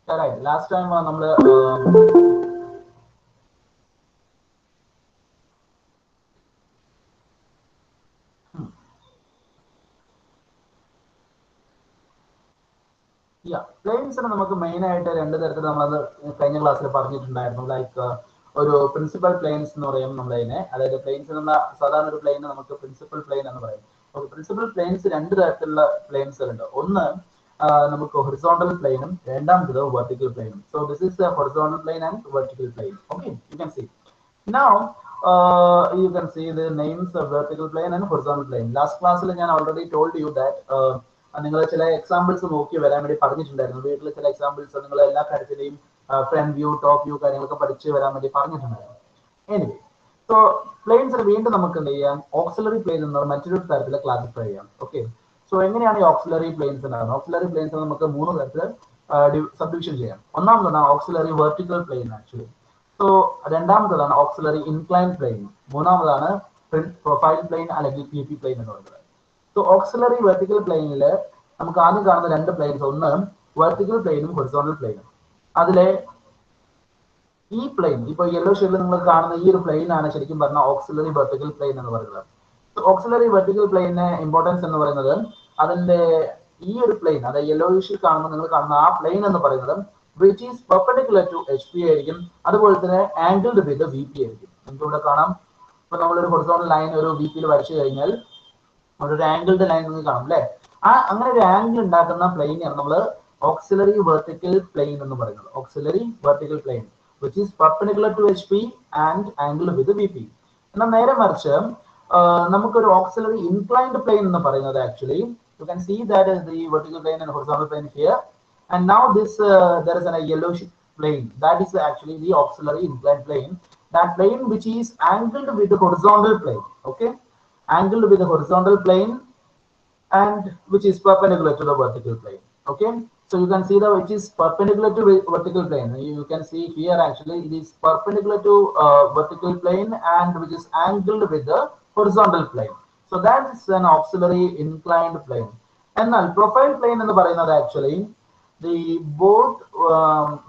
right. Last time നമ്മള് പ്ലെയിൻസിന് നമുക്ക് main ആയിട്ട് രണ്ട് തരത്തിൽ നമ്മളത് കഴിഞ്ഞ ക്ലാസ്സിൽ പറഞ്ഞിട്ടുണ്ടായിരുന്നു. ലൈക്ക് ഒരു പ്രിൻസിപ്പൽ പ്ലെയിൻസ് എന്ന് പറയും നമ്മളതിനെ. അതായത് പ്ലെയിൻസ് എന്ന സാധാരണ ഒരു പ്ലെയിൻ നമുക്ക് പ്രിൻസിപ്പൽ പ്ലെയിൻ എന്ന് പറയും. പ്രിൻസിപ്പൽ പ്ലെയിൻസ് രണ്ട് തരത്തിലുള്ള പ്ലെയിൻസ് ഉണ്ട്. ഒന്ന് നമുക്ക് ഹൊറിസോണ്ടൽ പ്ലെയിനും രണ്ടാമത്തത് വെർട്ടിക്കൽ പ്ലെയിനും. So this is the horizontal plane and vertical plane. Okay, you can see now you can see the names of vertical plane and horizontal plane. Last class ഞാൻ already told you that നിങ്ങൾ ചില examples നോക്കി വരാൻ വേണ്ടി പറഞ്ഞിട്ടുണ്ടായിരുന്നു. വീട്ടിൽ ചില examples നിങ്ങൾ എല്ലാ കാര്യത്തിലെയും ഫ്രണ്ട് വ്യൂ ടോപ്പ് വ്യൂ കാര്യങ്ങളൊക്കെ പഠിച്ച് വരാൻ വേണ്ടി പറഞ്ഞിട്ടുണ്ടായിരുന്നു. എനിവേ, സോ പ്ലെയിൻസിന് വീണ്ടും നമുക്ക് എന്ത് ചെയ്യാം, ഓക്സിലറി പ്ലെയിൻ എന്ന മറ്റൊരു തരത്തിൽ ക്ലാസിഫൈ ചെയ്യാം. ഓക്കെ, സോ എങ്ങനെയാണ് ഈ ഓക്സിലറി പ്ലെയിൻസ് ഉണ്ടാകുന്നത്? ഓക്സിലറി പ്ലെയിൻസ് നമുക്ക് മൂന്ന് തരത്തിൽ സബ്ഡിവിഷൻ ചെയ്യാം. ഒന്നാമതാണ് auxiliary vertical plane actually. So രണ്ടാമത്തതാണ് ഓക്സിലറി ഇൻക്ലൈൻ പ്ലെയിൻ. മൂന്നാമതാണ് പ്രൊഫൈൽ പ്ലെയിൻ അല്ലെങ്കിൽ പി പി പ്ലെയിൻ എന്ന് പറയുന്നത്. സോ ഓക്സിലറി വെർട്ടിക്കൽ പ്ലെയിനിൽ നമുക്ക് ആദ്യം കാണുന്ന രണ്ട് പ്ലെയിൻസ്, ഒന്ന് വെർട്ടിക്കൽ പ്ലെയിനും ഹൊറിസോണ്ടൽ പ്ലെയിനും. അതിലെ ഈ പ്ലെയിൻ, ഇപ്പൊ യെല്ലോ ഷെയ്ഡിൽ നിങ്ങൾ കാണുന്ന ഈ ഒരു പ്ലെയിൻ ആണ് ശരിക്കും പറഞ്ഞാൽ ഓക്സിലറി വെർട്ടിക്കൽ പ്ലെയിൻ എന്ന് പറയുന്നത്. ഓക്സിലറി വെർട്ടിക്കൽ പ്ലെയിന് ഇമ്പോർട്ടൻസ് എന്ന് പറയുന്നത് അതിന്റെ ഈ ഒരു പ്ലെയിൻ, അതായത് യെല്ലോയിഷിൽ കാണുമ്പോൾ നിങ്ങൾ കാണുന്ന ആ പ്ലെയിൻ എന്ന് പറയുന്നത് which is perpendicular to HP ആയിരിക്കും. അതുപോലെ തന്നെ ആംഗിൾഡ് വിത്ത് VP ആയിരിക്കും. നിങ്ങൾക്ക് ഇവിടെ കാണാം, ഇപ്പൊ നമ്മളൊരു ഹൊറിസോണ്ടൽ ലൈൻ ഒരു VP വരച്ചു കഴിഞ്ഞാൽ ഒരു ആംഗിൾഡ് ലൈൻ നിങ്ങൾക്ക് കാണാം അല്ലെ. അങ്ങനെ ഒരു ആംഗിൾ ഉണ്ടാക്കുന്ന പ്ലെയിനെയാണ് നമ്മൾ ഓക്സിലറി വെർട്ടിക്കൽ പ്ലെയിൻ എന്ന് പറയുന്നത്. Auxiliary vertical plain which is perpendicular to HP and angled with VP. എന്നാൽ നേരെ മറിച്ച് നമുക്കൊരു ഓക്സിലറി ഇൻക്ലൈൻഡ് പ്ലെയിൻ എന്ന് പറയുന്നത് actually you can see that is the vertical plane and horizontal plane here, and now this there is a yellowish plane that is actually the auxiliary inclined plane, that plane which is angled with the horizontal plane. Okay, angled with the horizontal plane and which is perpendicular to the vertical plane. Okay, so you can see the which is perpendicular to vertical plane. You can see here actually it is perpendicular to vertical plane and which is angled with the horizontal plane. So that is an auxiliary inclined plane. And profile plane in the പറയുന്നത് actually the both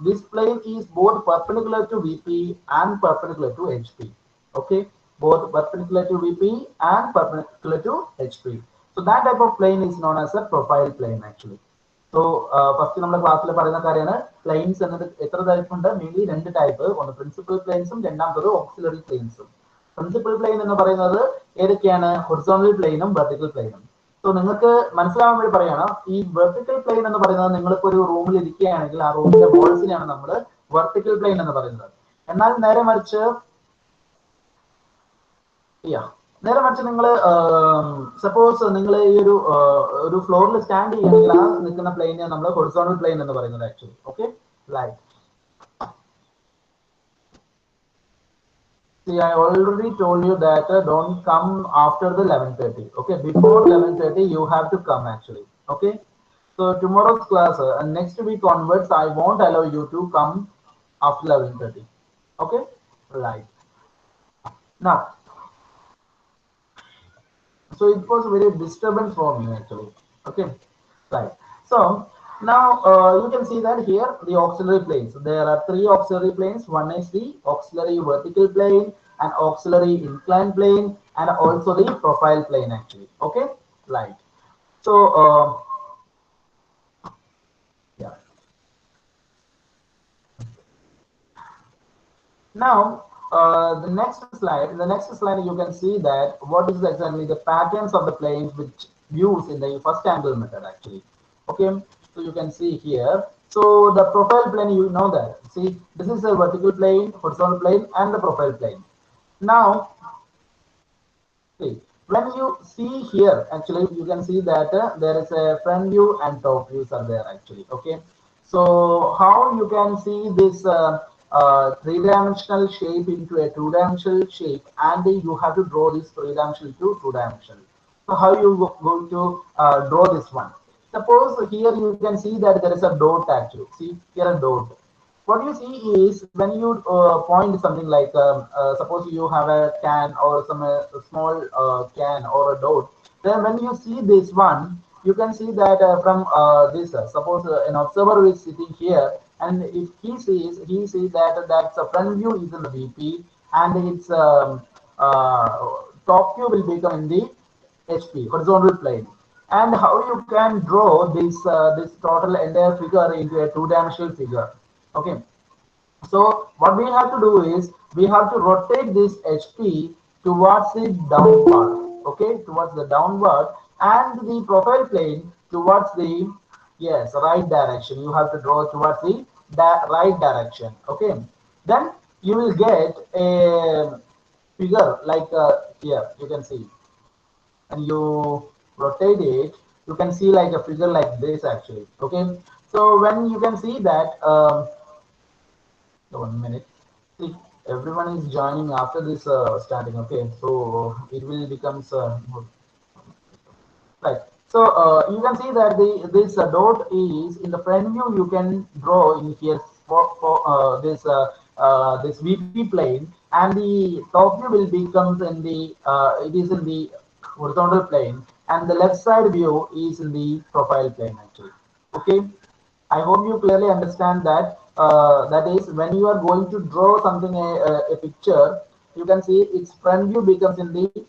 this plane is both perpendicular to VP and perpendicular to HP. Okay, both perpendicular to VP and perpendicular to HP. So that type of plane is known as a profile plane actually. So first നമ്മുടെ ക്ലാസ്സിൽ പറയുന്ന കാര്യമാണ് planes എന്നത് എത്ര type ഉണ്ട്, mainly രണ്ട് type, ഒന്ന് principal പ്ലെയിൻസും രണ്ടാമത്തത് ഓക്സിലറി പ്ലെയിൻസും. പ്രിൻസിപ്പൽ പ്ലെയിൻ എന്ന് പറയുന്നത് ഏതൊക്കെയാണ്, ഹൊറിസോണ്ടൽ പ്ലെയിനും വെർട്ടിക്കൽ പ്ലെയിനും. സോ നിങ്ങൾക്ക് മനസ്സിലാവാൻ വേണ്ടി പറയണം, ഈ വെർട്ടിക്കൽ പ്ലെയിൻ എന്ന് പറയുന്നത് നിങ്ങളിപ്പോ ഒരു റൂമിൽ ഇരിക്കുകയാണെങ്കിൽ ആ റൂമിന്റെ വോൾസിനെയാണ് നമ്മൾ വെർട്ടിക്കൽ പ്ലെയിൻ എന്ന് പറയുന്നത്. എന്നാൽ നേരെ മറിച്ച് നിങ്ങൾ സപ്പോസ് നിങ്ങൾ ഈ ഒരു ഫ്ലോറിൽ സ്റ്റാൻഡ് ചെയ്യുകയാണെങ്കിൽ ആ നിൽക്കുന്ന പ്ലെയിനെ നമ്മൾ ഹൊറിസോണ്ടൽ പ്ലെയിൻ എന്ന് പറയുന്നത് actually. Okay, light. See, I already told you that don't come after the 11:30. Okay, before 11:30 you have to come actually. Okay, so tomorrow's class and next week onwards I won't allow you to come after 11:30. Okay, right. Now, so it was very disturbance for me actually. Okay, right. So now you can see that here the auxiliary planes, there are three auxiliary planes. One is the auxiliary vertical plane, an auxiliary inclined plane, and also the profile plane actually. Okay, right. So yeah, now the next slide you can see that what is exactly the patterns of the planes which used in the first angle method actually. Okay, so you can see here, so the profile plane, you know that, see this is a vertical plane, horizontal plane, and the profile plane. Now see, when you see here actually you can see that there is a front view and top views are there actually. Okay, so how you can see this three-dimensional shape into a two-dimensional shape, and you have to draw this three-dimensional to two-dimensional. So how you going to draw this one? Suppose here you can see that there is a dot actually. See here a dot. What you see is when you point something like suppose you have a can or some small can or a dot, then when you see this one you can see that from this, suppose an observer is sitting here, and if he sees that that's a front view is in the VP, and its top view will become in the HP, horizontal plane. And how you can draw this total entire figure into a two-dimensional figure? Okay, so what we have to do is we have to rotate this HP towards the downward, okay, towards the downward, and the profile plane towards the, yes, right direction. You have to draw towards the right direction, okay. Then you will get a figure like here you can see, and you rotate it, you can see like a figure like this actually, okay. So when you can see that, 1 minute. See, everyone is joining after this starting. Okay, so it will becomes right. So you can see that this dot is in the front view. You can draw in here for this VP plane, and the top view will becomes in the it is in the horizontal plane, and the left side view is in the profile plane actually. Okay. I hope you clearly understand that. That is, when you are going to draw something, a picture, you can see its front view becomes in the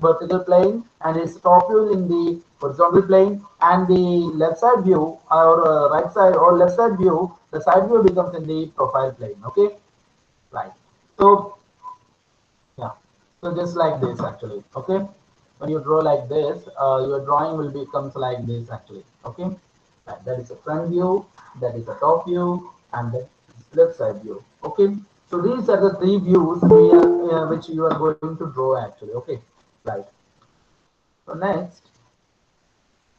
vertical plane, and its top view in the horizontal plane, and the left side view or right side or left side view, the side view becomes in the profile plane. Okay, right. So yeah, so just like this actually. Okay, when you draw like this, your drawing will becomes like this actually. Okay. Right, that is a front view, that is a top view, and the left side view. Okay, so these are the three views which you are going to draw actually. Okay, right. So next,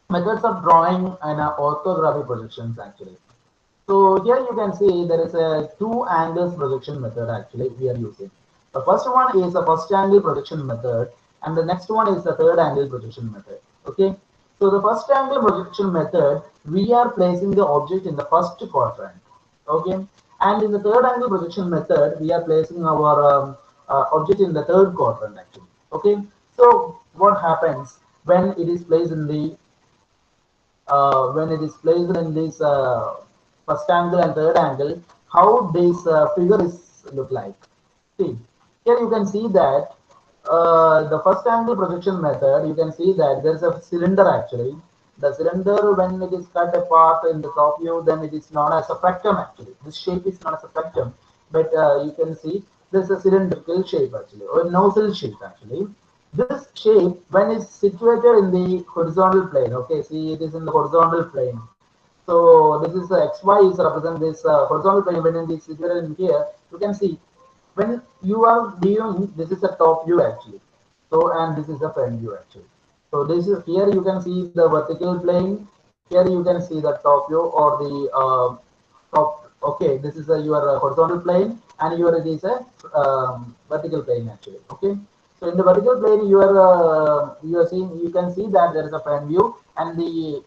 methods of drawing and orthographic projections actually. So here you can see there is a two angles projection method actually we are using. The first one is the first angle projection method, and the next one is the third angle projection method. Okay. So the first angle projection method, we are placing the object in the first quadrant. Okay. And in the third angle projection method, we are placing our object in the third quadrant actually. Okay. So what happens when it is placed in the when it is placed in this first angle and third angle, how this figure is look like. See, here you can see that the first angle projection method, you can see that there is a cylinder actually. The cylinder, when it is cut apart in the top view, then it is known as a fructum actually. This shape is known as a fructum, but you can see this is a cylindrical shape actually, or nozzle shape actually. This shape, when it's situated in the horizontal plane, okay, see it is in the horizontal plane. So this is XY is represent this horizontal plane. When it is situated in here, you can see when you are viewing, this is a top view actually. So, and this is the front view actually. So this is here you can see the vertical plane. Here you can see the top view or the top. Okay, this is your horizontal plane, and your it is a vertical plane actually. Okay. So in the vertical plane, you are seeing, you can see that there is a front view, and the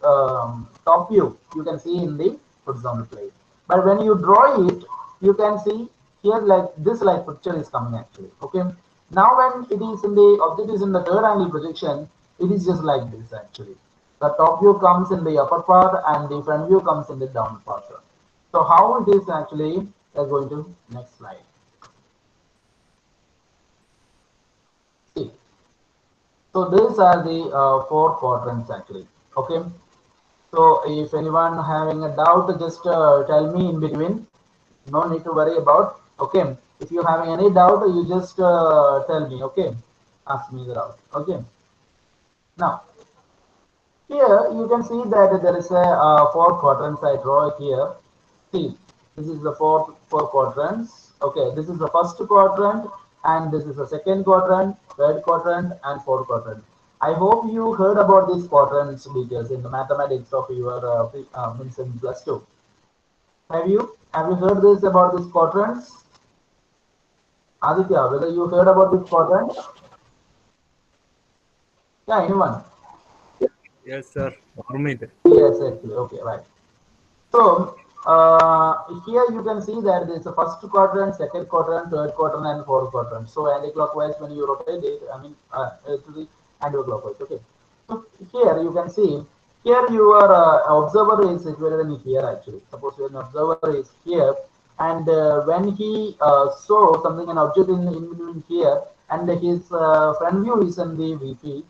top view you can see in the horizontal plane. But when you draw it, you can see here like this like picture is coming actually. Okay. Now when it is in the object is in the third angle projection, it is just like this actually. The top view comes in the upper part, and the front view comes in the down part. So how it is actually, let's go into next slide. See, so these are the four quadrants actually. Okay. So if anyone having a doubt, just tell me in between. No need to worry about. Okay. If you having any doubt, you just tell me. Okay. Ask me the doubt. Okay. Now here you can see that there is a four quadrants I draw here. See, this is the four quadrants. Okay, this is the first quadrant, and this is the second quadrant, third quadrant, and fourth quadrant. I hope you heard about these quadrants details in the mathematics of your means in +2. Have you heard this about these quadrants? Aditya, whether you heard about this quadrant? Yeah, anyone? Yes, sir. Gurmeet. Yes, actually. Okay, right. So here you can see that there is a first quadrant, second quadrant, third quadrant, and fourth quadrant. So anti-clockwise, when you rotate it, I mean to the anti-clockwise. Okay. So here you can see. Here your observer is situated in here actually. Suppose an observer is here, and when he saw something, an object in between here, and his front view is in the VP,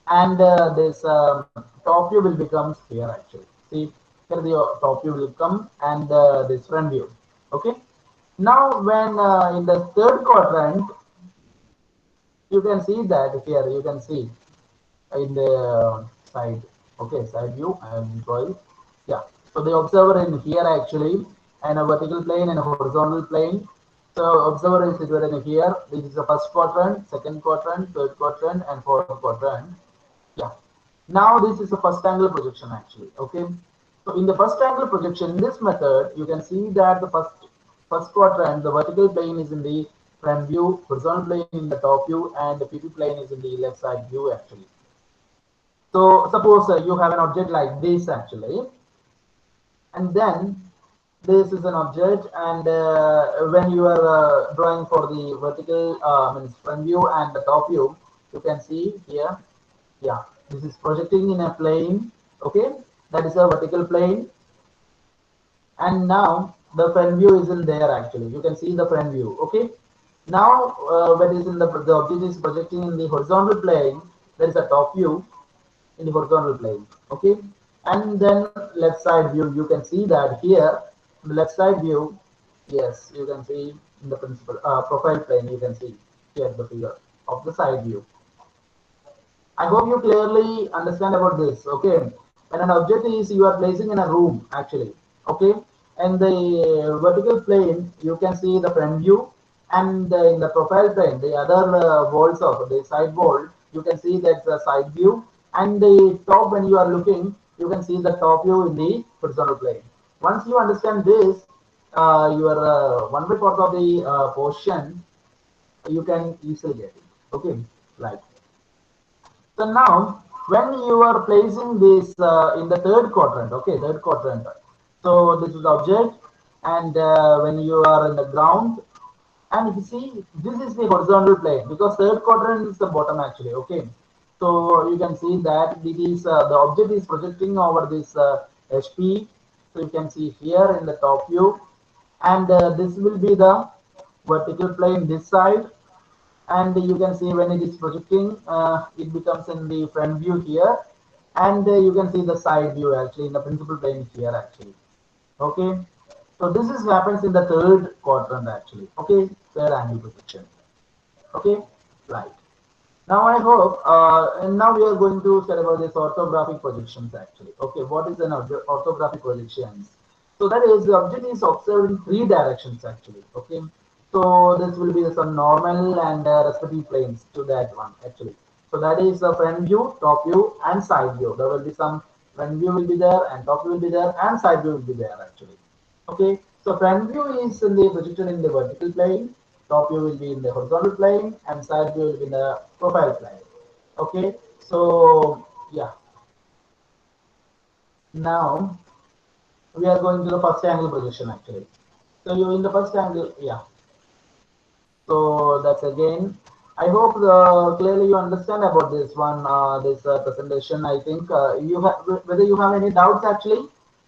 and this top view will become here actually. See, here the top view will come, and this front view. Okay. Now when in the third quadrant, you can see that here you can see in the side. Okay, side view and drawing. Yeah. So the observer in here actually, and a vertical plane and a horizontal plane. So observer is situated in here. This is the first quadrant, second quadrant, third quadrant, and fourth quadrant. Yeah. Now this is a first angle projection actually. Okay. So in the first angle projection, in this method, you can see that the first quadrant, the vertical plane is in the front view, horizontal plane in the top view, and the PP plane is in the left side view actually. So suppose you have an object like this actually, and then this is an object, and when you are drawing for the vertical means front view and the top view, you can see here, yeah, this is projecting in a plane. Okay, that is a vertical plane, and now the front view is in there actually. You can see the front view. Okay, now when is in the object is projecting in the horizontal plane, there is a top view in the horizontal plane. Okay, and then left side view, you can see that here the left side view, yes, you can see in the principal profile plane, you can see here the figure of the side view. I hope you clearly understand about this. Okay, when an object is you are placing in a room actually. Okay, and the vertical plane, you can see the front view, and in the profile plane, the other walls of the side wall, you can see that's the side view, and the top, when you are looking, you can see the top view in the horizontal plane. Once you understand this, your 1/4 of the portion, you can easily get it. Okay, right. So now, when you are placing this in the third quadrant, okay, third quadrant. So this is the object, and when you are in the ground, and if you see, this is the horizontal plane because third quadrant is the bottom actually. Okay, so you can see that it is the object is projecting over this HP. So you can see here in the top view, and this will be the vertical plane this side, and you can see when it is projecting, it becomes in the front view here, and you can see the side view actually in the principal plane here actually. Okay, so this is happens in the third quadrant actually. Okay, third angle projection. Okay, right. Now I hope, and now we are going to study about this orthographic projections actually. Okay, what is an orthographic projections? So that is the object is observed in 3 directions actually. Okay, so this will be some normal and respective planes to that one actually. So that is the front view, top view, and side view. There will be some front view will be there, and top view will be there, and side view will be there actually. Okay, so front view is in the projected in the vertical plane, top view will be in the horizontal plane, and side view will be in the profile plane. Okay, so yeah, now we are going to the first angle projection actually. So you in the first angle, yeah. So that's again. I hope clearly you understand about this one, this presentation. I think you have whether you have any doubts actually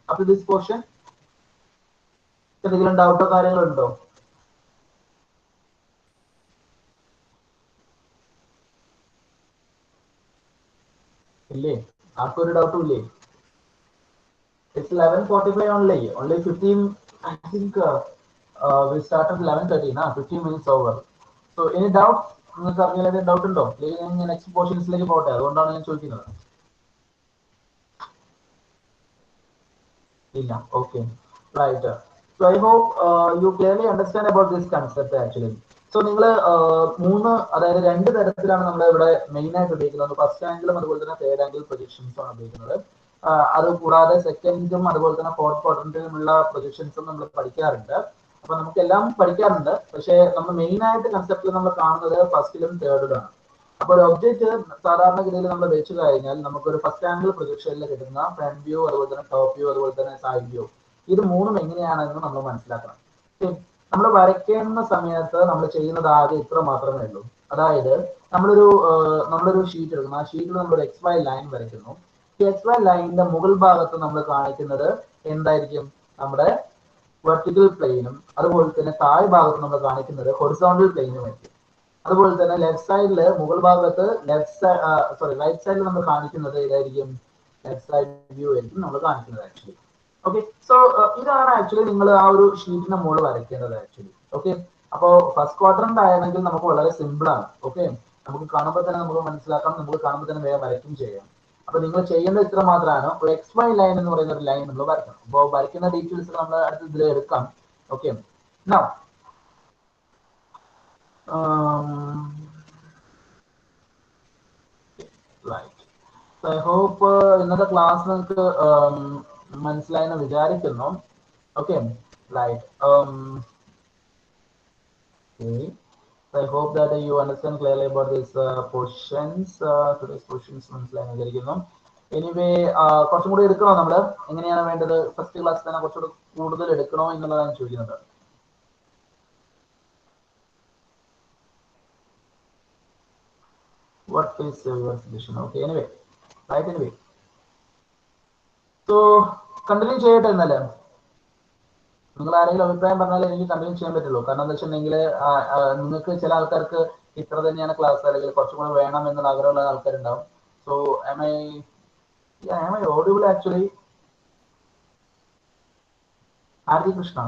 after this portion. എന്തെങ്കിലും ഡൗട്ടോ കാര്യങ്ങളുണ്ടോ? ഇല്ലേ? ആർക്കും ഒരു ഡൗട്ടും ഇല്ലേ? It's 11:45 only. Only 15. I think we started 11:30. Now 15 minutes over. So any doubts? നിങ്ങൾക്ക് അറിയാൻ ഏതെങ്കിലും doubt ഉണ്ടോ? അല്ലെങ്കിൽ നെക്സ്റ്റ് പോർഷൻസിലേക്ക് പോട്ടെ, അതുകൊണ്ടാണ് ഞാൻ ചോദിക്കുന്നത്. ഇല്ല, okay, right. So I hope you clearly understand about this concept actually. So നിങ്ങൾ അതായത് 2 തരത്തിലാണ് നമ്മൾ ഇവിടെ മെയിൻ ആയിട്ട് ഉപയോഗിക്കുന്നത്. ഫസ്റ്റ് ആംഗിളും അതുപോലെ തന്നെ തേർഡ് ആംഗിൾ പ്രൊജക്ഷൻസും ആണ് ഉപയോഗിക്കുന്നത്. അത് കൂടാതെ സെക്കൻഡും അതുപോലെ തന്നെ ഫോർത്ത് ക്വാഡ്രന്റിലുമുള്ള പ്രൊജക്ഷൻസും നമ്മൾ പഠിക്കാറുണ്ട്. അപ്പൊ നമുക്കെല്ലാം പഠിക്കാറുണ്ട്, പക്ഷേ നമ്മൾ മെയിൻ ആയിട്ട് കൺസെപ്റ്റിൽ നമ്മൾ കാണുന്നത് ഫസ്റ്റിലും തേർഡിലാണ്. അപ്പോൾ ഒരു ഒബ്ജക്റ്റ് സാധാരണഗതിയിൽ നമ്മൾ വെച്ച് കഴിഞ്ഞാൽ നമുക്കൊരു ഫസ്റ്റ് ആംഗിൾ പ്രൊജക്ഷനിൽ കിട്ടുന്ന ഫ്രണ്ട് വ്യൂ, അതുപോലെ തന്നെ ടോപ്പ് വ്യൂ, അതുപോലെ തന്നെ സൈഡ് വ്യൂ, ഇത് മൂന്നും എങ്ങനെയാണെന്ന് നമ്മൾ മനസ്സിലാക്കണം. നമ്മൾ വരയ്ക്കുന്ന സമയത്ത് നമ്മൾ ചെയ്യുന്നത് ആകെ ഇത്ര മാത്രമേ ഉള്ളൂ. അതായത് നമ്മളൊരു ഷീറ്റ് എടുക്കുന്നു. ആ ഷീറ്റിൽ നമ്മളൊരു XY ലൈൻ വരയ്ക്കുന്നു. ഈ XY ലൈനിന്റെ മുകൾ ഭാഗത്ത് നമ്മൾ കാണിക്കുന്നത് എന്തായിരിക്കും? നമ്മുടെ വെർട്ടിക്കൽ പ്ലെയിനും അതുപോലെ തന്നെ താഴെ ഭാഗത്ത് നമ്മൾ കാണിക്കുന്നത് ഹൊറിസോണ്ടൽ പ്ലെയിനും ആയിരിക്കും. അതുപോലെ തന്നെ ലെഫ്റ്റ് സൈഡില് മുകൾ ഭാഗത്ത് റൈറ്റ് സൈഡിൽ നമ്മൾ കാണിക്കുന്നത് ഏതായിരിക്കും? ലെഫ്റ്റ് സൈഡ് വ്യൂ ആയിരിക്കും നമ്മൾ കാണിക്കുന്നത് ആക്ച്വലി. ഓക്കെ, സോ ഇതാണ് ആക്ച്വലി നിങ്ങൾ ആ ഒരു ഷീറ്റിന്റെ മുകളിൽ വരയ്ക്കേണ്ടത് ആക്ച്വലി. ഓക്കെ, അപ്പോ ഫസ്റ്റ് ക്വാഡ്രന്റ് ആണെങ്കിൽ നമുക്ക് വളരെ സിമ്പിൾ ആണ്. ഓക്കെ, നമുക്ക് കാണുമ്പോൾ തന്നെ നമുക്ക് മനസ്സിലാക്കാം, നമുക്ക് കാണുമ്പോൾ തന്നെ വേഗം വരയ്ക്കും ചെയ്യാം. അപ്പൊ നിങ്ങൾ ചെയ്യേണ്ടത് ഇത്ര മാത്രമാണ്, ഒരു XY ലൈൻ എന്ന് പറയുന്ന ഒരു ലൈൻ നമ്മൾ വരയ്ക്കണം. അപ്പോൾ വരയ്ക്കുന്ന ഡീറ്റെയിൽസ് നമ്മൾ അടുത്ത ഇതിൽ എടുക്കാം. Okay, now right. I hope ഇന്നത്തെ ക്ലാസ് നിങ്ങൾക്ക് മനസ്സിലായെന്ന് വിചാരിക്കുന്നു. Okay, right. I hope that you understand clearly about these portions. Today's portions മനസ്സിലായെന്ന് വിചാരിക്കുന്നു. എനിവേ കുറച്ചും കൂടി എടുക്കണോ നമ്മള്? എങ്ങനെയാണ് വേണ്ടത്? ഫസ്റ്റ് ക്ലാസ് തന്നെ കുറച്ചുകൂടി കൂടുതൽ എടുക്കണോ എന്നുള്ളതാണ് ചോദിക്കുന്നത്. What is your suggestion? Okay, anyway, right, anyway. So, continue ചെയ്യട്ടെ എന്നല്ലേ? നിങ്ങൾ ആരെങ്കിലും അഭിപ്രായം പറഞ്ഞാലേ എനിക്ക് കണ്ടിന്യൂ ചെയ്യാൻ പറ്റുള്ളൂ. കാരണം എന്താ വെച്ചിട്ടുണ്ടെങ്കിൽ നിങ്ങൾക്ക് ചില ആൾക്കാർക്ക് ഇത്ര തന്നെയാണ് ക്ലാസ്, അല്ലെങ്കിൽ കുറച്ചും കൂടെ വേണം എന്നുള്ള ആഗ്രഹമുള്ള ആൾക്കാരുണ്ടാവും. So am I audible actually? ആർത്തി Krishna,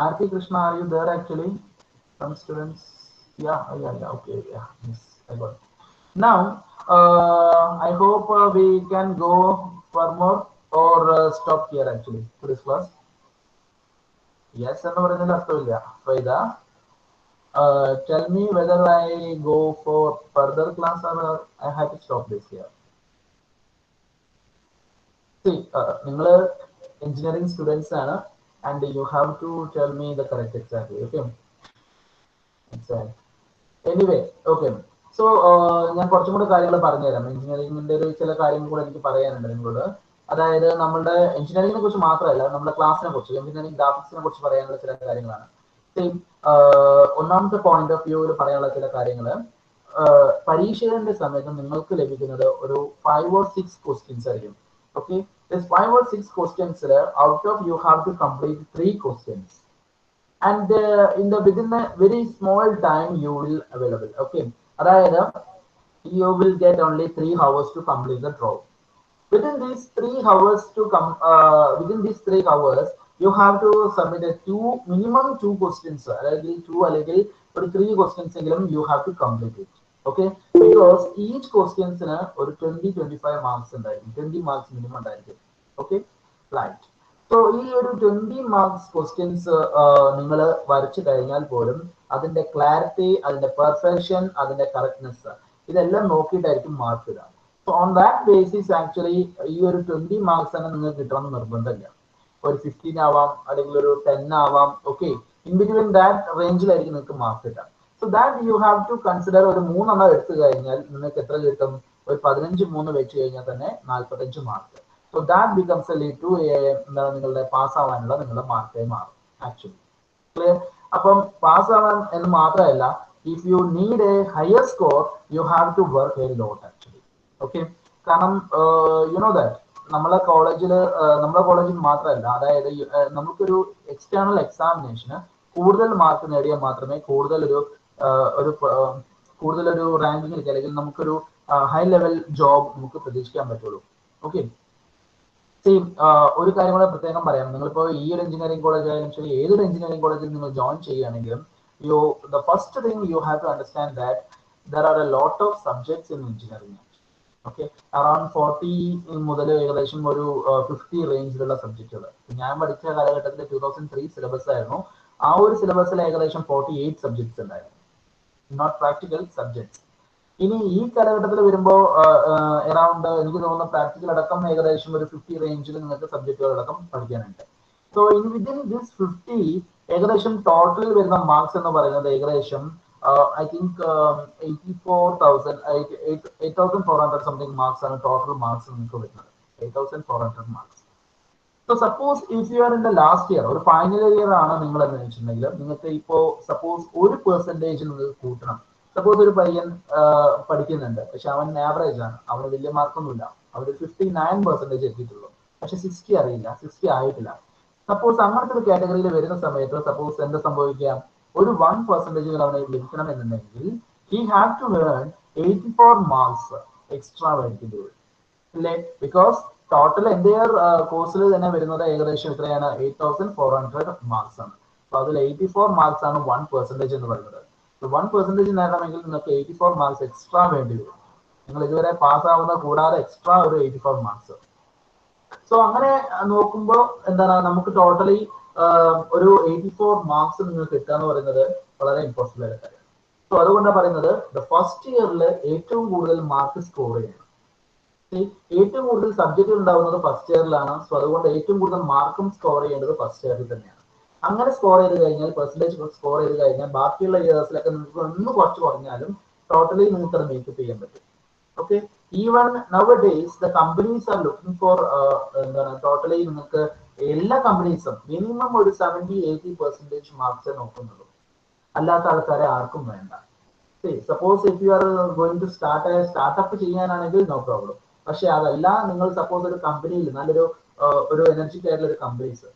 Aarti Krishna, are you there actually? Some students, yeah, okay, yeah, yes, I got it. Now, I hope we can go for more or stop here actually to this class. Yes, എന്ന് പറയുന്നതിൽ അർത്ഥമില്ല. Faida, tell me whether I go for further class or I have to stop this here. See, നിങ്ങൾ engineering students ആണ്. And you have to tell me the correct exactly. Okay, exactly. Anyway, okay, so ഞാൻ കുറച്ചും കൂടെ കാര്യങ്ങൾ പറഞ്ഞുതരാം. എഞ്ചിനീയറിംഗിന്റെ ഒരു ചില കാര്യങ്ങൾ കൂടെ എനിക്ക് പറയാനുണ്ട് നിങ്ങളോട്. അതായത് നമ്മുടെ എഞ്ചിനീയറിംഗിനെ കുറിച്ച് മാത്രമല്ല, നമ്മുടെ ക്ലാസ്സിനെ കുറിച്ച്, എഞ്ചിനീയറിംഗ് ഗ്രാഫിക്സിനെ കുറിച്ച് പറയാനുള്ള ചില കാര്യങ്ങളാണ്. ഒന്നാമത്തെ പോയിന്റ് ഓഫ് വ്യൂവിൽ പറയാനുള്ള ചില കാര്യങ്ങൾ, പരീക്ഷയുടെ സമയത്ത് നിങ്ങൾക്ക് ലഭിക്കുന്നത് ഒരു 5 or 6 ക്വസ്റ്റ്യൻസ് ആയിരിക്കും. Okay, there's 5 or 6 questions there. Out of you have to complete 3 questions, and within a very small time you will available. Okay, അതായത് you will get only 3 hours to complete the draw. Within these 3 hours you have to submit minimum 2 questions. അല്ലെങ്കിൽ 2 അല്ലെങ്കിൽ ഒരു 3 questions എങ്കിലും you have to complete it. Okay, because each questions ഒരു 20-25 marks ഉണ്ടായിരിക്കും. 20 marks minimum ഉണ്ടായിരിക്കും. Okay, right. So ഈ ഒരു 20 marks questions നിങ്ങൾ വരച്ചു കഴിഞ്ഞാൽ പോലും അതിന്റെ ക്ലാരിറ്റി, അതിന്റെ പെർഫെക്ഷൻ, അതിന്റെ കറക്റ്റ്നെസ് ഇതെല്ലാം നോക്കിയിട്ടായിരിക്കും മാർക്ക് ഇടുക. So on that basis actually ഈ ഒരു 20 മാർക്സ് തന്നെ നിങ്ങൾക്ക് കിട്ടണമെന്ന് നിർബന്ധമില്ല. ഒരു 15 ആവാം, അല്ലെങ്കിൽ ഒരു 10 ആവാം. ഓക്കെ, ഇൻ ബിറ്റ്വീൻ ദാറ്റ് റേഞ്ചിലായിരിക്കും നിങ്ങൾക്ക് മാർക്ക് കിട്ടാം. So that you have to consider ഒരു 3 എണ്ണം എടുത്തു കഴിഞ്ഞാൽ നിങ്ങൾക്ക് എത്ര കിട്ടും? ഒരു 15 വെച്ച് കഴിഞ്ഞാൽ തന്നെ 45 mark. So that becomes lead to എന്താണ് നിങ്ങളുടെ പാസ് ആവാനുള്ള നിങ്ങളുടെ മാർക്കായി മാറും ആക്ച്വലി. ക്ലിയർ? അപ്പം പാസ് ആവാൻ എന്ന് മാത്രമല്ല, if you need a higher score you have to work a lot actually. Okay, കാരണം യു നോ ദാറ്റ് നമ്മളെ കോളേജിൽ മാത്രമല്ല, അതായത് നമുക്കൊരു എക്സ്റ്റേണൽ എക്സാമിനേഷന് കൂടുതൽ മാർക്ക് നേടിയാൽ മാത്രമേ കൂടുതലൊരു റാങ്കിങ്ങിലേക്ക് അല്ലെങ്കിൽ നമുക്കൊരു ഹൈ ലെവൽ ജോബ് നമുക്ക് പ്രതീക്ഷിക്കാൻ പറ്റുള്ളൂ. ഓക്കെ, സെയിം ഒരു കാര്യം കൂടെ പ്രത്യേകം പറയാം. നിങ്ങളിപ്പോൾ ഈ ഒരു എഞ്ചിനീയറിംഗ് കോളേജ് ആയാലും ശരി, ഏതൊരു എഞ്ചിനീയറിംഗ് കോളേജിൽ നിങ്ങൾ ജോയിൻ ചെയ്യുകയാണെങ്കിലും the first thing you have to understand that there are a lot of subjects in engineering. Okay, around 40 മുതൽ ഏകദേശം ഒരു 50 റേഞ്ചിലുള്ള സബ്ജക്റ്റുകൾ. ഞാൻ പഠിച്ച കാലഘട്ടത്തിൽ 2003 സിലബസ് ആയിരുന്നു. ആ ഒരു സിലബസിൽ ഏകദേശം 48 സബ്ജക്ട്സ് ഉണ്ടായിരുന്നു, നോട്ട് പ്രാക്ടിക്കൽ സബ്ജക്ട്സ്. ഇനി ഈ കാലഘട്ടത്തിൽ വരുമ്പോൾ അറൗണ്ട് എനിക്ക് തോന്നുന്ന പ്രാക്ടിക്കൽ അടക്കം ഏകദേശം ഒരു 50 റേഞ്ചിൽ നിങ്ങൾക്ക് സബ്ജക്റ്റുകൾ അടക്കം പഠിക്കാനുണ്ട്. സോ ഇൻ വിത്തിൻ ദിസ് 50 ഏകദേശം ടോട്ടൽ വരുന്ന മാർക്സ് എന്ന് പറയുന്നത് ഏകദേശം I think 8,400 സംതിങ് മാർക്സ് ആണ് ടോട്ടൽ മാർക്സ് നിങ്ങൾക്ക് വരുന്നത്. 8,400 marks. So suppose if you are in the last year, ഒരു ഫൈനൽ ഇയർ ആണ് നിങ്ങൾ എന്ന് വെച്ചിട്ടുണ്ടെങ്കിൽ നിങ്ങൾക്ക് ഇപ്പോൾ സപ്പോസ് 1% നിങ്ങൾക്ക് കൂട്ടണം. സപ്പോസ് ഒരു പയ്യൻ പഠിക്കുന്നുണ്ട്, പക്ഷെ അവൻ ആവറേജ് ആണ്, അവന് വലിയ മാർക്കൊന്നുമില്ല, അവര് 59% എത്തിയിട്ടുള്ളൂ, പക്ഷെ 60 അറിയില്ല, 60 ആയിട്ടില്ല. സപ്പോസ് അങ്ങനത്തെ ഒരു കാറ്റഗറിയിൽ വരുന്ന സമയത്ത് സപ്പോസ് എന്താ സംഭവിക്കാം, ഒരു 1% അവന് ലഭിക്കണം എന്നുണ്ടെങ്കിൽ he have to earn 84 marks extra മേടിക്കേണ്ടി വരും അല്ലേ? ബിക്കോസ് ടോട്ടൽ എൻ്റെ കോഴ്സിൽ തന്നെ വരുന്നത് ഏകദേശം എത്രയാണ്, 8400 മാർക്സ് ആണ്. അപ്പൊ അതിൽ 84 മാർക്സ് ആണ് 1% എന്ന് പറയുന്നത്. 1% നേടണമെങ്കിൽ നിങ്ങൾക്ക് 84 മാർക്സ് എക്സ്ട്രാ വേണ്ടി വരും. നിങ്ങൾ ഇതുവരെ പാസ്സാവുന്ന കൂടാതെ എക്സ്ട്രാ ഒരു 84 മാർക്സ്. സോ അങ്ങനെ നോക്കുമ്പോൾ എന്താണ്, നമുക്ക് ടോട്ടലി ഒരു 84 മാർക്സ് നിങ്ങൾക്ക് കിട്ടുക എന്ന് പറയുന്നത് വളരെ ഇമ്പോസിബിൾ ആയ കാര്യം. സോ അതുകൊണ്ടാണ് പറയുന്നത് ഫസ്റ്റ് ഇയറിൽ ഏറ്റവും കൂടുതൽ മാർക്ക് സ്കോർ ചെയ്യണം. ഏറ്റവും കൂടുതൽ സബ്ജക്റ്റുകൾ ഉണ്ടാവുന്നത് ഫസ്റ്റ് ഇയറിലാണ്. സോ അതുകൊണ്ട് ഏറ്റവും കൂടുതൽ മാർക്കും സ്കോർ ചെയ്യേണ്ടത് ഫസ്റ്റ് ഇയറിൽ തന്നെയാണ്. അങ്ങനെ സ്കോർ ചെയ്ത് കഴിഞ്ഞാൽ, പെർസെന്റേജ് സ്കോർ ചെയ്ത് കഴിഞ്ഞാൽ, ബാക്കിയുള്ള ഇയേഴ്സിലൊക്കെ നിങ്ങൾക്ക് ഒന്ന് കുറച്ച് കുറഞ്ഞാലും ടോട്ടലി നിങ്ങൾക്ക് അത് മേക്കപ്പ് ചെയ്യാൻ പറ്റും. Okay, even nowadays the companies are looking for എന്താണ് ടോട്ടലി നിങ്ങൾക്ക് എല്ലാ കമ്പനീസും മിനിമം ഒരു 70-80% മാർക്സ് നോക്കുന്നുള്ളൂ, അല്ലാത്ത ആൾക്കാരെ ആർക്കും വേണ്ട. Suppose if you are going to startup ചെയ്യാനാണെങ്കിൽ നോ പ്രോബ്ലം. പക്ഷെ അതല്ല, നിങ്ങൾ സപ്പോസ് ഒരു കമ്പനിയിൽ നല്ലൊരു ഒരു എനർജിക് ആയിട്ടുള്ള ഒരു കമ്പനീസ്,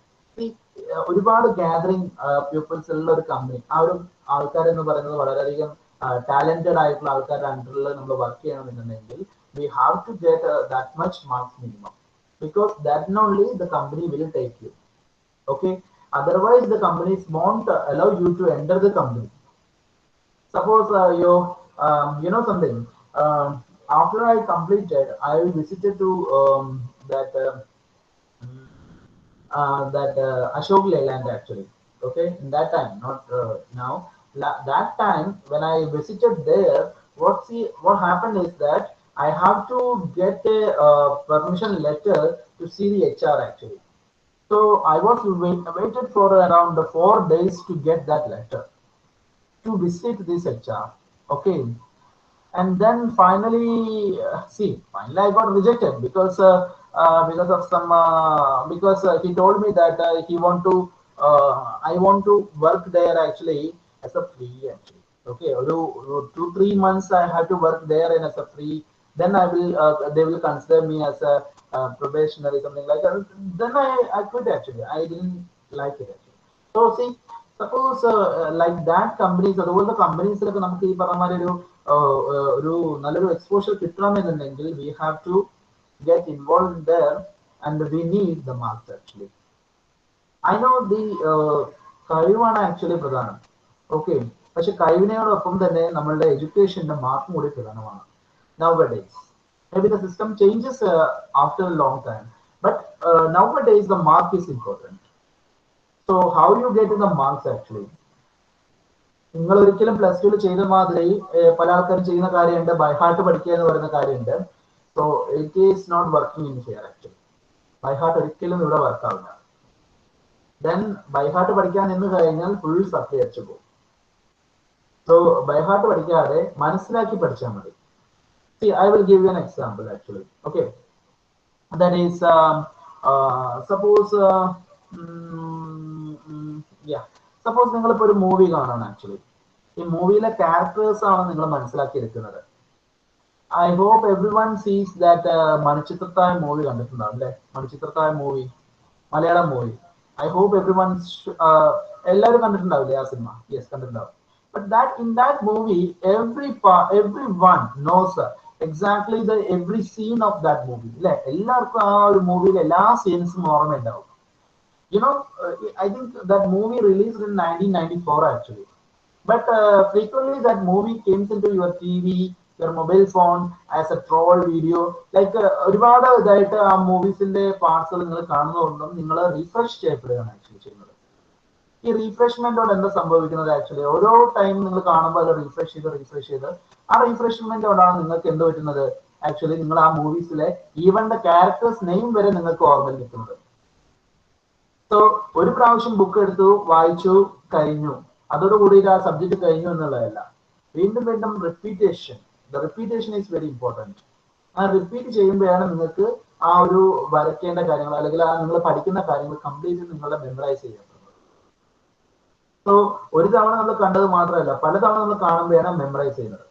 ഒരുപാട് ഗാദറിംഗ് പീപ്പിൾസ് ഉള്ള ഒരു കമ്പനി, ആ ഒരു ആൾക്കാരെന്ന് പറയുന്നത് വളരെയധികം ടാലന്റഡ് ആയിട്ടുള്ള ആൾക്കാരുടെ അണ്ടറിൽ നമ്മൾ വർക്ക് ചെയ്യണമെന്നുണ്ടെങ്കിൽ we have to get that much marks minimum, because that only the company will take you. Okay, otherwise the companies won't allow you to enter the company. Suppose you know something, after I completed, I visited to that Ashok Leyland actually. Okay, in that time, not now. That time when I visited there, what happened is that I have to get a permission letter to see the HR actually. So I was waited for around 4 days to get that letter to visit this HR. Okay, and then finally finally I got rejected because of some because he told me that he want to I want to work there actually as a free actually. Okay, 2-3 months I have to work there and as a free, then I will they will consider me as a probationary, something like that. Then I quit actually. I didn't like it actually. So see, suppose like that companies, അതുപോലത്തെ കമ്പനീസിലൊക്കെ നമുക്ക് ഈ പറഞ്ഞ മാതിരി ഒരു നല്ലൊരു exposure കിട്ടണമെന്നുണ്ടെങ്കിൽ we have to get involved there and we need the marks actually. I know the കഴിവാണ് actually പ്രധാനം. ഓക്കെ, പക്ഷെ കഴിവിനോടൊപ്പം തന്നെ നമ്മളുടെ എഡ്യൂക്കേഷന്റെ മാർക്കും കൂടി പ്രധാനമാണ്. Nowadays maybe the system changes after a long time, but nowadays the mark is important. So how you get the marks actually, നിങ്ങൾ ഒരിക്കലും പ്ലസ് ടു ചെയ്ത മാതിരി പല ആൾക്കാരും ചെയ്യുന്ന കാര്യമുണ്ട്, ബൈഹാർട്ട് പഠിക്കുക എന്ന് പറയുന്ന കാര്യമുണ്ട്. So it is not working in here actually. By heart ഒരിക്കലും ഇവിടെ വർക്കാവില്ല. ദെൻ ബൈഹാർട്ട് പഠിക്കാൻ നിന്ന് കഴിഞ്ഞാൽ ഫുൾ സപ്ലൈ അടിച്ചു പോകും. സോ ബൈഹാർട്ട് പഠിക്കാതെ മനസ്സിലാക്കി പഠിച്ചാൽ മതി. See, I will give you an example actually. Okay, that is suppose suppose നിങ്ങൾ ഇപ്പോൾ ഒരു മൂവി കാണാണ് ആക്ച്വലി. ഈ മൂവിയിലെ ക്യാരക്ടേഴ്സ് ആണ് നിങ്ങൾ മനസ്സിലാക്കി എടുക്കുന്നത്. I hope everyone sees that Manichitrathazhu movie കണ്ടിട്ടുണ്ടാവും അല്ലെ? Manichitrathazhu movie, Malayalam movie. I hope everyone എല്ലാവരും കണ്ടിട്ടുണ്ടാവില്ലേ ആ സിനിമ? യെസ്, കണ്ടിട്ടുണ്ടാവും. But that in that movie, everyone knows exactly the every scene of that movie. അല്ലെ? എല്ലാവർക്കും ആ ഒരു മൂവിയിലെ എല്ലാ സീൻസും ഓർമ്മയുണ്ടാവും. You know, I think that movie released in 1994 actually. But frequently that movie came into your TV, your mobile phone as a troll video. Like ഒരുപാട് ഇതായിട്ട് ആ മൂവീസിന്റെ പാർട്സുകൾ നിങ്ങൾ കാണുന്നതുകൊണ്ടും നിങ്ങൾ റീഫ്രഷ് ചെയ്യപ്പെടുകയാണ് ആക്ച്വലി ചെയ്യുന്നത്. ഈ റീഫ്രഷ്മെന്റോട് എന്താ സംഭവിക്കുന്നത് ആക്ച്വലി, ഓരോ ടൈം നിങ്ങൾ കാണുമ്പോൾ അത് റീഫ്രഷ് ചെയ്ത് ആ റീഫ്രഷ്മെന്റോടാണ് നിങ്ങൾക്ക് എന്ത് പറ്റുന്നത് ആക്ച്വലി, നിങ്ങൾ ആ മൂവീസിലെ ഈവൻ ദ ക്യാരക്ടേഴ്സ് നെയിം വരെ നിങ്ങൾക്ക് ഓർമ്മയിൽ നിൽക്കുന്നത്. സോ ഒരു പ്രാവശ്യം ബുക്ക് എടുത്തു, വായിച്ചു, കഴിഞ്ഞു, അതോടുകൂടി ആ സബ്ജക്ട് കഴിഞ്ഞു എന്നുള്ളതല്ല. വീണ്ടും വീണ്ടും repetition, the repetition is very important. ആ റിപ്പീറ്റ് ചെയ്യുമ്പോഴാണ് നിങ്ങൾക്ക് ആ ഒരു വരയ്ക്കേണ്ട കാര്യങ്ങൾ അല്ലെങ്കിൽ ആ നിങ്ങൾ പഠിക്കുന്ന കാര്യങ്ങൾ കംപ്ലീറ്റ് നിങ്ങളുടെ മെമ്മറൈസ് ചെയ്യപ്പെടുന്നത്. സോ ഒരു തവണ നമ്മൾ കണ്ടത് മാത്രമല്ല, പലതവണ നമ്മൾ കാണുമ്പോഴാണ് മെമ്മറൈസ് ചെയ്യുന്നത്.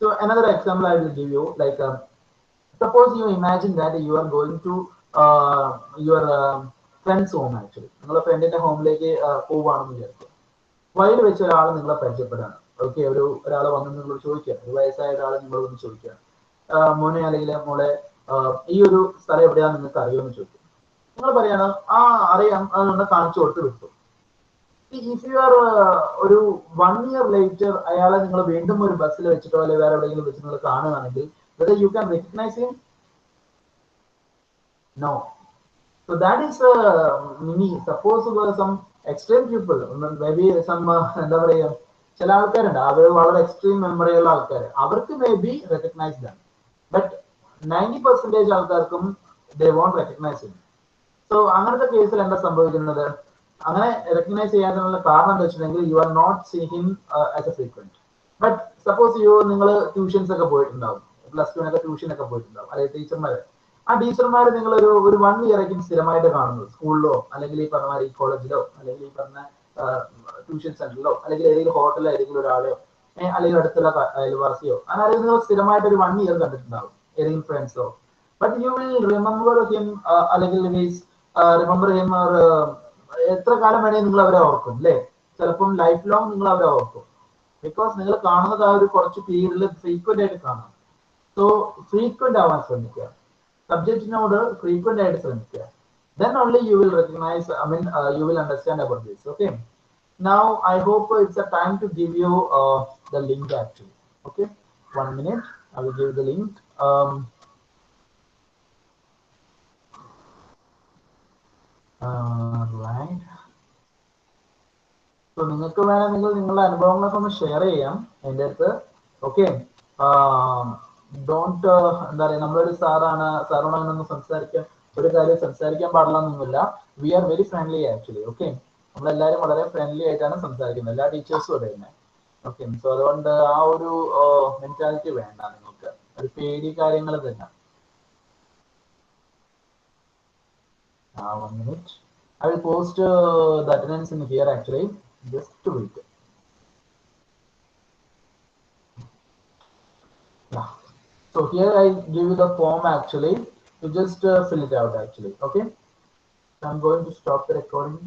So another example I will give you, like suppose you imagine that you are going to your friend's home. Actually നിങ്ങളുടെ ഫ്രണ്ടിന്റെ ഹോമിലേക്ക് പോവുകയാണെന്ന് വിചാരിക്കുക. വഴിയിൽ വെച്ച് ഒരാൾ നിങ്ങളെ പരിചയപ്പെടാണ്. ഓക്കെ, ഒരാൾ വന്ന് നിങ്ങളോട് ചോദിക്കുകയാണ്, ഒരു വയസ്സായ ഒരാൾ നിങ്ങളോട് വന്ന് ചോദിക്കുകയാണ്, മോനെ അല്ലെങ്കിൽ മോളെ ഈ ഒരു സ്ഥലം എവിടെയാണെന്ന് നിങ്ങൾക്ക് അറിയുമെന്ന് ചോദിക്കും. നിങ്ങൾ പറയാണ് അറിയാം, അത് നമ്മൾ കാണിച്ചു കൊടുത്ത് വിട്ടു. ഇഫ് യു ആർ ഒരു 1 year later അയാളെ നിങ്ങൾ വീണ്ടും ഒരു ബസ്സിൽ വെച്ചിട്ടോ അല്ലെങ്കിൽ വേറെ എവിടെയെങ്കിലും വെച്ച് നിങ്ങൾ കാണുകയാണെങ്കിൽ whether you can recognize him? No. So that is suppose some extreme people, maybe some എന്താ പറയുക, ചില ആൾക്കാരുണ്ട് അവർ വളരെ എക്സ്ട്രീം മെമ്മറി ഉള്ള ആൾക്കാർ, അവർക്ക് മേ ബി റെക്കഗ്നൈസ് ആണ്, ബട്ട് 90% ആൾക്കാർക്കും they won't recognize him. So അങ്ങനത്തെ കേസിൽ എന്താ സംഭവിക്കുന്നത്? അങ്ങനെ റെക്കഗ്നൈസ് ചെയ്യാനുള്ള കാരണം എന്താ വെച്ചിട്ടുണ്ടെങ്കിൽ you are not see him as a frequent. But suppose നിങ്ങൾ ട്യൂഷൻസ് ഒക്കെ പോയിട്ടുണ്ടാവും, +2 ട്യൂഷൻ ഒക്കെ പോയിട്ടുണ്ടാവും, അതായത് ടീച്ചർമാർ. ആ ടീച്ചർമാർ നിങ്ങൾ ഒരു 1 year സ്ഥിരമായിട്ട് കാണുന്നത് സ്കൂളിലോ അല്ലെങ്കിൽ ഈ പറഞ്ഞ മാതിരി കോളേജിലോ അല്ലെങ്കിൽ ഈ പറഞ്ഞ ട്യൂഷൻ സെന്ററിലോ അല്ലെങ്കിൽ ഏതെങ്കിലും ഹോട്ടലിലോ ഏതെങ്കിലും ഒരാളോ അല്ലെങ്കിൽ അടുത്തുള്ള അയൽവാസിയോ അങ്ങനെ നിങ്ങൾ സ്ഥിരമായിട്ട് ഒരു 1 year കണ്ടിട്ടുണ്ടാവും, ഏതെങ്കിലും ഫ്രണ്ട്സോ. But you will remember him അല്ലെങ്കിൽ റിമെമ്പർ ഹിം ഓർ എത്ര കാലം വേണേ നിങ്ങൾ അവരെ ഓർക്കും അല്ലേ? ചിലപ്പം ലൈഫ് ലോങ് നിങ്ങൾ അവരെ ഓർക്കും. ബിക്കോസ് നിങ്ങൾ കാണുന്നത് ആ ഒരു കുറച്ച് പീരീഡിൽ ഫ്രീക്വന്റ് ആയിട്ട് കാണാം. സോ ഫ്രീക്വന്റ് ആവാൻ ശ്രമിക്കുക, സബ്ജക്റ്റിനോട് ഫ്രീക്വന്റ് ആയിട്ട് ശ്രമിക്കുക. Then only you will recognize, you will understand about this. Okay. Now I hope it's a time to give you the link actually. Okay. 1 minute. I will give the link. Right. So നിങ്ങൾക്ക് വേണമെങ്കിൽ നിങ്ങളുടെ അനുഭവങ്ങളൊക്കെ ഒന്ന് share ചെയ്യാം എൻ്റെ അടുത്ത്. Okay, don't എന്താ പറയുക, നമ്മളൊരു സാറോട് അങ്ങനെ സംസാരിക്കാൻ ഒരു കാര്യം സംസാരിക്കാൻ പാടില്ല എന്നൊന്നുമില്ല. We are very friendly actually. Okay, നമ്മളെല്ലാവരും വളരെ ഫ്രണ്ട്ലി ആയിട്ടാണ് സംസാരിക്കുന്നത്, എല്ലാ ടീച്ചേഴ്സും അതെ തന്നെ. ഓക്കെ, സോ അതുകൊണ്ട് ആ ഒരു മെന്റാലിറ്റി വേണ്ട നിങ്ങൾക്ക്, ഒരു പേടി കാര്യങ്ങൾ തന്നെ. 1 minute. I will post the attendance in here actually. Just to wait. Yeah. So here I give you the form actually. You just fill it out actually. Okay. So I'm going to stop the recording.